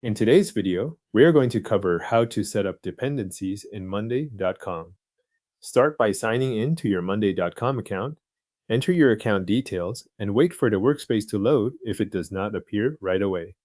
In today's video, we are going to cover how to set up dependencies in Monday.com. Start by signing in to your Monday.com account, enter your account details, and wait for the workspace to load if it does not appear right away.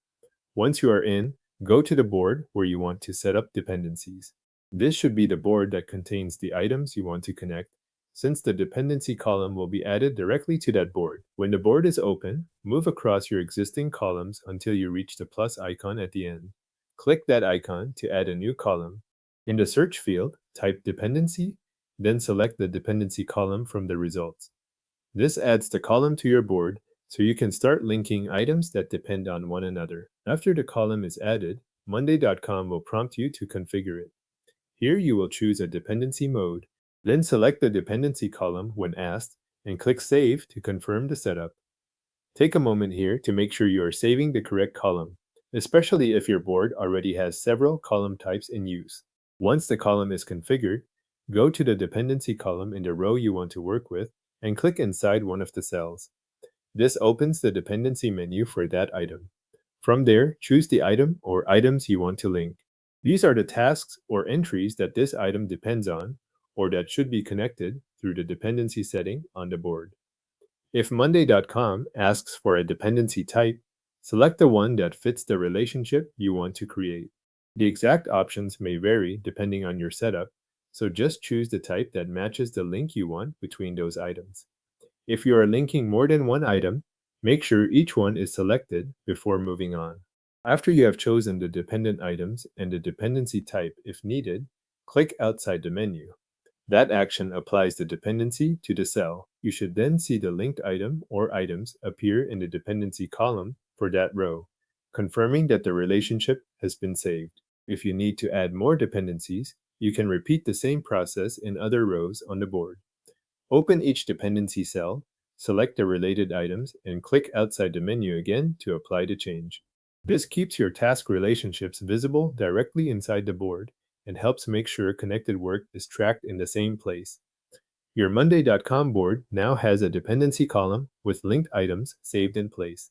Once you are in, go to the board where you want to set up dependencies. This should be the board that contains the items you want to connect, since the dependency column will be added directly to that board. When the board is open, move across your existing columns until you reach the plus icon at the end. Click that icon to add a new column. In the search field, type dependency, then select the dependency column from the results. This adds the column to your board so you can start linking items that depend on one another. After the column is added, Monday.com will prompt you to configure it. Here you will choose a dependency mode, then select the dependency column when asked and click Save to confirm the setup. Take a moment here to make sure you are saving the correct column, especially if your board already has several column types in use. Once the column is configured, go to the dependency column in the row you want to work with and click inside one of the cells. This opens the dependency menu for that item. From there, choose the item or items you want to link. These are the tasks or entries that this item depends on, or that should be connected through the dependency setting on the board. If Monday.com asks for a dependency type, select the one that fits the relationship you want to create. The exact options may vary depending on your setup, so just choose the type that matches the link you want between those items. If you are linking more than one item, make sure each one is selected before moving on. After you have chosen the dependent items and the dependency type if needed, click outside the menu. That action applies the dependency to the cell. You should then see the linked item or items appear in the dependency column for that row, confirming that the relationship has been saved. If you need to add more dependencies, you can repeat the same process in other rows on the board. Open each dependency cell, select the related items, and click outside the menu again to apply the change. This keeps your task relationships visible directly inside the board and helps make sure connected work is tracked in the same place. Your Monday.com board now has a dependency column with linked items saved in place.